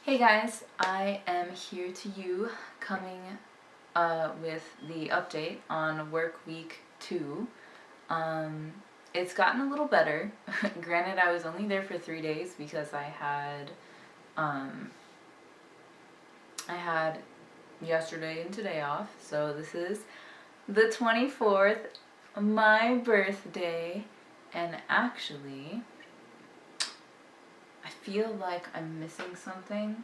Hey guys, I am here to you coming with the update on work week 2. It's gotten a little better. Granted, I was only there for 3 days because I had yesterday and today off. So this is the 24th, my birthday, and actually I feel like I'm missing something.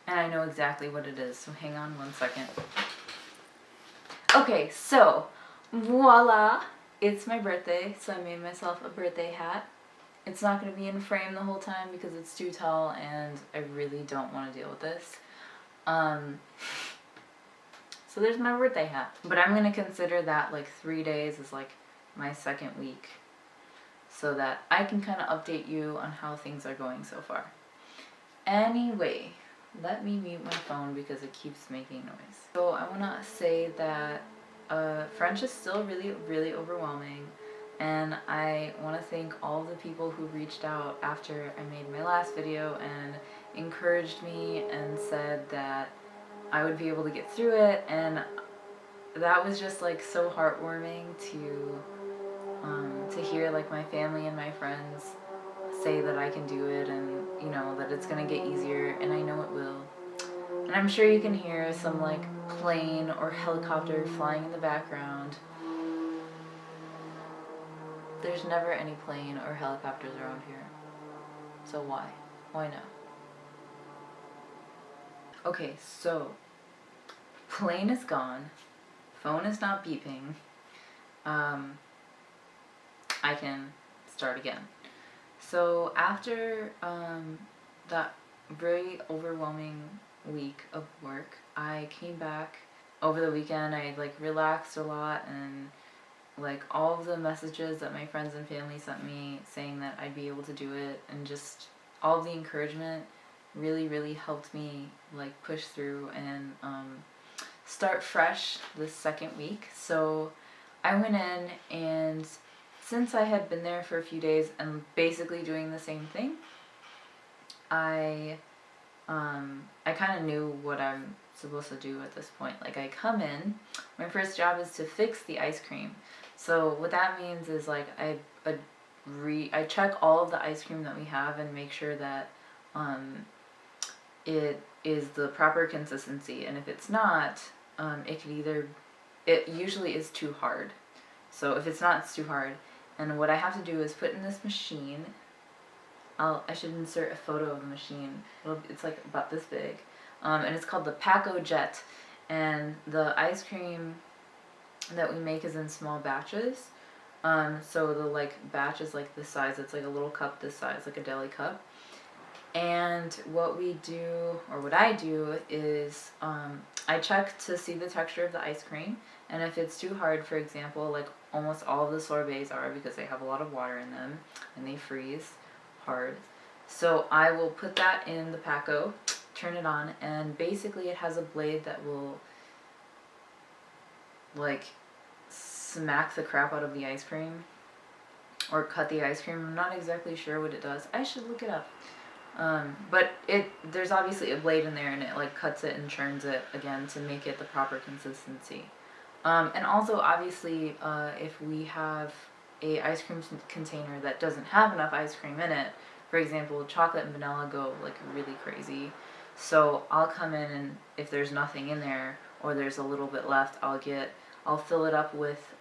And I know exactly what it is, so hang on one second. Okay, so voila! It's my birthday, so I made myself a birthday hat. It's not going to be in frame the whole time because it's too tall and I really don't want to deal with this. So there's my birthday hat. But I'm going to consider that like 3 days is like my second week so that I can kind of update you on how things are going so far. Anyway, let me mute my phone because it keeps making noise. So I want to say that French is still really overwhelming, and I want to thank all of the people who reached out after I made my last video and encouraged me and said that I would be able to get through it, and that was just like so heartwarming to hear like my family and my friends say that I can do it, and you know that it's gonna get easier, and I know it will. And I'm sure you can hear some like plane or helicopter flying in the background. There's never any plane or helicopters around here, so why not? Okay, so plane is gone, phone is not beeping. I can start again. So after that very overwhelming week of work, I came back over the weekend. I like relaxed a lot, and like all of the messages that my friends and family sent me saying that I'd be able to do it, and just all of the encouragement really helped me like push through and start fresh this second week. So I went in, and since I had been there for a few days and basically doing the same thing, I kind of knew what I'm supposed to do at this point. Like I come in, my first job is to fix the ice cream. So what that means is like I check all of the ice cream that we have and make sure that it is the proper consistency. And if it's not, it usually is too hard. So if it's not, it's too hard. And what I have to do is put in this machine. I should insert a photo of the machine. It's like about this big. And it's called the Paco Jet. And the ice cream that we make is in small batches. So the like batch is like this size. It's like a little cup this size, like a deli cup. And what we do, or what I do, is I check to see the texture of the ice cream. And if it's too hard, for example, like almost all of the sorbets are, because they have a lot of water in them and they freeze hard. So I will put that in the Paco, turn it on, and basically it has a blade that will like smack the crap out of the ice cream or cut the ice cream. I'm not exactly sure what it does. I should look it up. But there's obviously a blade in there, and it like cuts it and churns it again to make it the proper consistency. And also obviously if we have a ice cream container that doesn't have enough ice cream in it, for example, chocolate and vanilla go like really crazy. So I'll come in, and if there's nothing in there or there's a little bit left, I'll fill it up with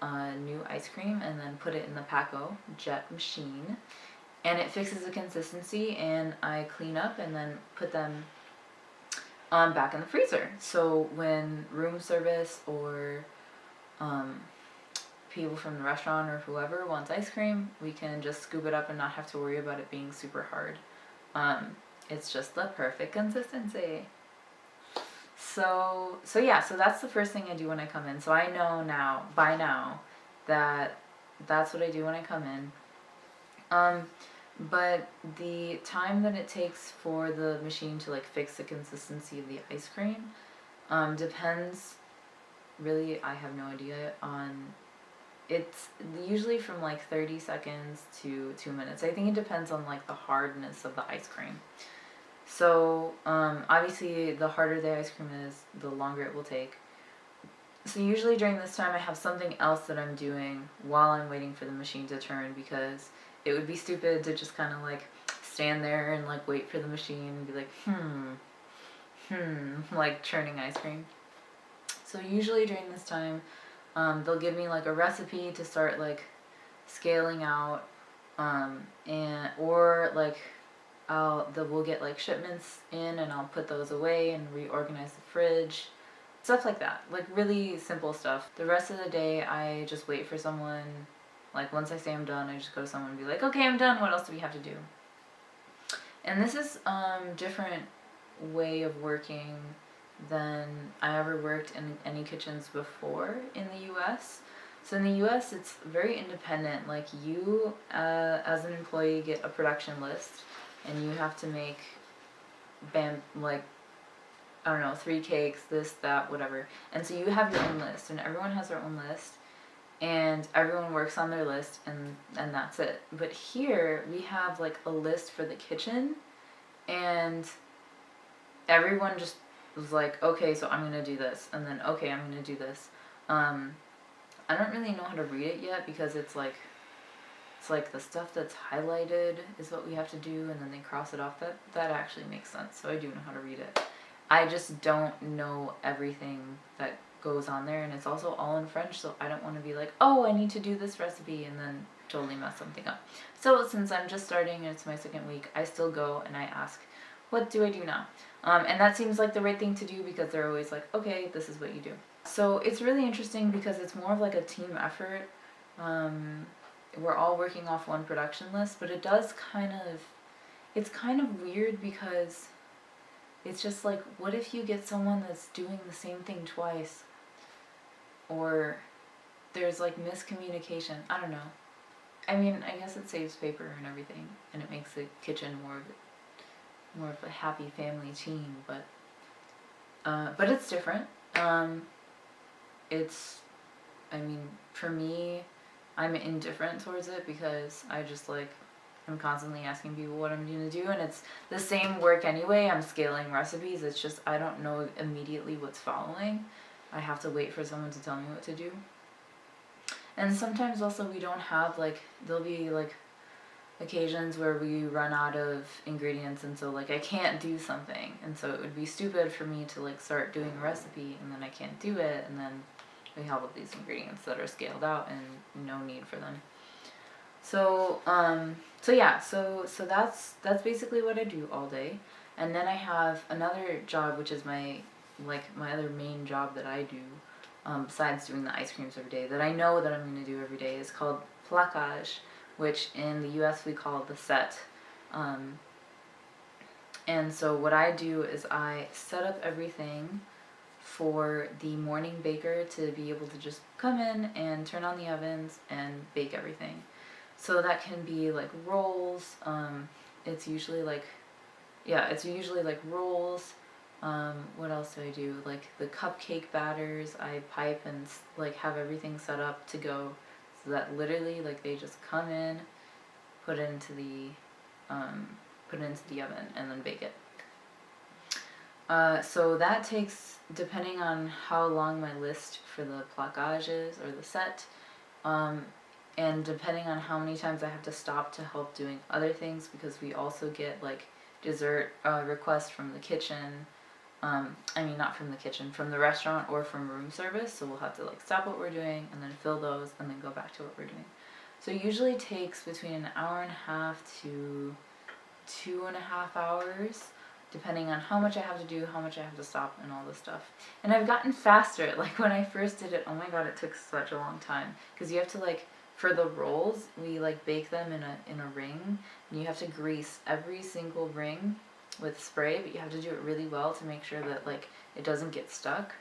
new ice cream and then put it in the Paco Jet machine. And it fixes the consistency, and I clean up and then put them back in the freezer. So when room service or people from the restaurant or whoever wants ice cream, we can just scoop it up and not have to worry about it being super hard. It's just the perfect consistency. So yeah, so that's the first thing I do when I come in. So I know by now, that that's what I do when I come in. But the time that it takes for the machine to like fix the consistency of the ice cream depends. Really, I have no idea on. It's usually from like 30 seconds to 2 minutes. I think it depends on like the hardness of the ice cream. So obviously the harder the ice cream is, the longer it will take. So usually during this time I have something else that I'm doing while I'm waiting for the machine to turn, because it would be stupid to just kind of like stand there and like wait for the machine and be like, like churning ice cream. So usually during this time, they'll give me like a recipe to start like scaling out, and or like we'll get like shipments in and I'll put those away and reorganize the fridge, stuff like that, like really simple stuff. The rest of the day I just wait for someone. Like once I say I'm done, I just go to someone and be like, okay, I'm done, what else do we have to do? And this is different way of working than I ever worked in any kitchens before in the US. So in the US, it's very independent. Like you, as an employee, get a production list, and you have to make, like, I don't know, 3 cakes, this, that, whatever. And so you have your own list, and everyone has their own list, and everyone works on their list, and that's it. But here, we have like a list for the kitchen, and everyone just was like, okay, so I'm gonna do this, and then okay, I'm gonna do this. I don't really know how to read it yet, because it's like the stuff that's highlighted is what we have to do, and then they cross it off. That actually makes sense, so I do know how to read it. I just don't know everything that goes on there, and it's also all in French, so I don't want to be like, oh, I need to do this recipe, and then totally mess something up. So since I'm just starting and it's my second week, I still go and I ask, what do I do now? And that seems like the right thing to do, because they're always like, okay, this is what you do. So it's really interesting because it's more of like a team effort. We're all working off one production list, but it's kind of weird, because it's just like, what if you get someone that's doing the same thing twice? Or there's like miscommunication. I don't know. I mean, I guess it saves paper and everything, and it makes the kitchen more of a happy family team, but it's different. I mean, for me, I'm indifferent towards it, because I'm constantly asking people what I'm going to do, and it's the same work anyway. I'm scaling recipes. It's just I don't know immediately what's following. I have to wait for someone to tell me what to do. And sometimes also we don't have, like, there'll be like occasions where we run out of ingredients, and so like I can't do something, and so it would be stupid for me to like start doing a recipe and then I can't do it, and then we have all these ingredients that are scaled out and no need for them. So that's basically what I do all day. And then I have another job, which is my other main job that I do, besides doing the ice creams every day, that I know that I'm going to do every day, is called plaquage, which in the US we call the set. And so what I do is I set up everything for the morning baker to be able to just come in and turn on the ovens and bake everything. So that can be like rolls. It's usually like rolls. What else do I do? Like the cupcake batters, I pipe and like have everything set up to go, so that literally like they just come in, put it into the oven and then bake it. So that takes, depending on how long my list for the plaquage is, or the set, and depending on how many times I have to stop to help doing other things, because we also get like dessert requests from the kitchen. Not from the kitchen, from the restaurant or from room service. So we'll have to like stop what we're doing and then fill those and then go back to what we're doing. So it usually takes between an hour and a half to 2.5 hours, depending on how much I have to do, how much I have to stop, and all this stuff. And I've gotten faster. Like when I first did it, oh my god, it took such a long time, because you have to like, for the rolls, we like bake them in a ring, and you have to grease every single ring with spray, but you have to do it really well to make sure that like it doesn't get stuck.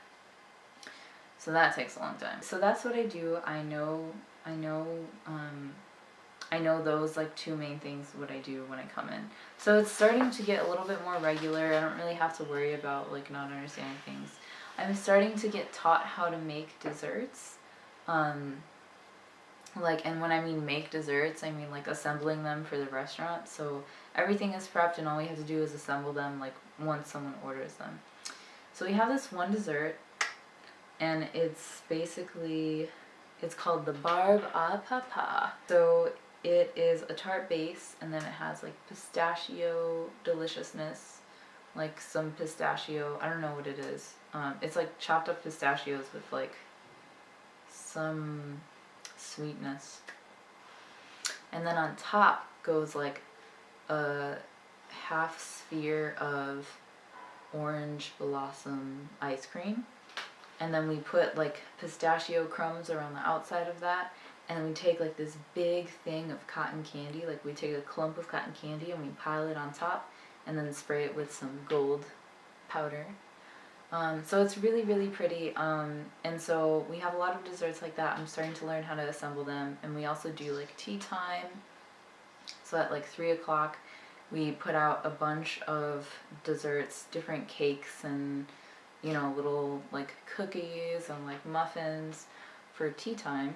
So that takes a long time. So that's what I do. I know those like 2 main things what I do when I come in. So it's starting to get a little bit more regular. I don't really have to worry about like not understanding things. I'm starting to get taught how to make desserts. Like, and when I mean make desserts, I mean like assembling them for the restaurant. So everything is prepped and all we have to do is assemble them like once someone orders them. So we have this one dessert, and it's basically, it's called the Barb à Papa. So it is a tart base, and then it has like pistachio deliciousness, like some pistachio, I don't know what it is. It's like chopped up pistachios with like some sweetness. And then on top goes like a half sphere of orange blossom ice cream. And then we put like pistachio crumbs around the outside of that. And then we take like this big thing of cotton candy, like we take a clump of cotton candy and we pile it on top and then spray it with some gold powder. So it's really, really pretty. And so we have a lot of desserts like that. I'm starting to learn how to assemble them. And we also do like tea time. So at like 3 o'clock, we put out a bunch of desserts, different cakes and, you know, little like cookies and like muffins for tea time.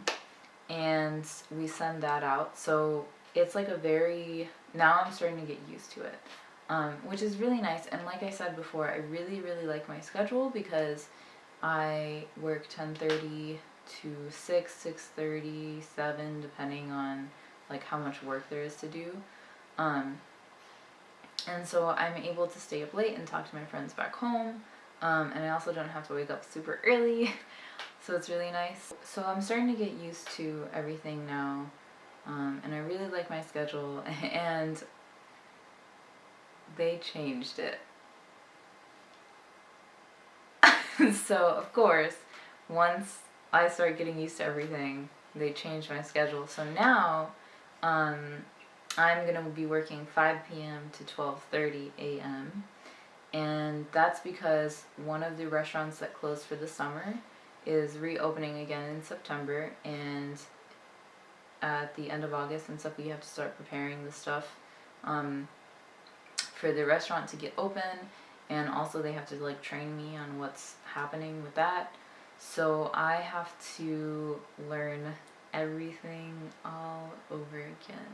And we send that out. So it's like a very, now I'm starting to get used to it. Which is really nice. And like I said before, I really, really like my schedule because I work 10:30 to 6, 6:30, 7, depending on like how much work there is to do. And so I'm able to stay up late and talk to my friends back home. And I also don't have to wake up super early. So it's really nice. So I'm starting to get used to everything now. And I really like my schedule. And they changed it. So, of course, once I start getting used to everything, they changed my schedule. So now, I'm going to be working 5 p.m. to 12:30 a.m. And that's because one of the restaurants that closed for the summer is reopening again in September. And at the end of August and stuff, we have to start preparing the stuff for the restaurant to get open, and also they have to like train me on what's happening with that. So I have to learn everything all over again.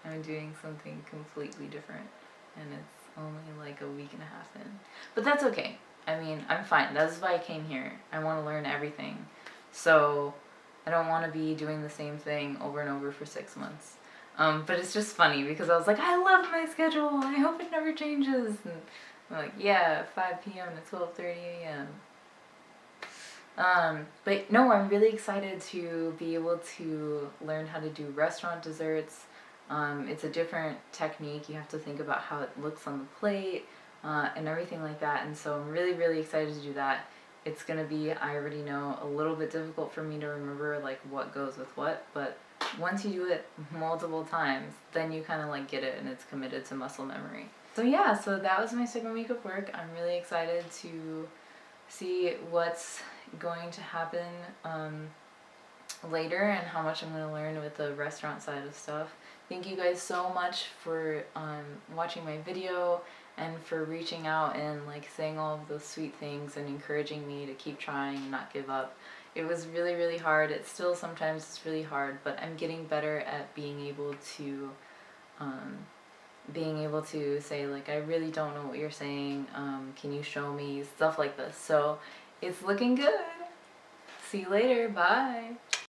I'm doing something completely different, and it's only like a week and a half in. But that's okay. I mean, I'm fine. That's why I came here. I want to learn everything. So I don't want to be doing the same thing over and over for 6 months. But it's just funny because I was like, I love my schedule. I hope it never changes. And I'm like, yeah, 5 p.m. to 12:30 a.m. But no, I'm really excited to be able to learn how to do restaurant desserts. It's a different technique. You have to think about how it looks on the plate and everything like that. And so I'm really, really excited to do that. It's going to be, I already know, a little bit difficult for me to remember like what goes with what, but once you do it multiple times, then you kind of like get it and it's committed to muscle memory. So yeah, so that was my second week of work. I'm really excited to see what's going to happen later and how much I'm going to learn with the restaurant side of stuff. Thank you guys so much for watching my video and for reaching out and like saying all of those sweet things and encouraging me to keep trying and not give up. It was really, really hard. It still sometimes it's really hard, but I'm getting better at being able to say like, I really don't know what you're saying. Can you show me? Stuff like this. So it's looking good. See you later. Bye.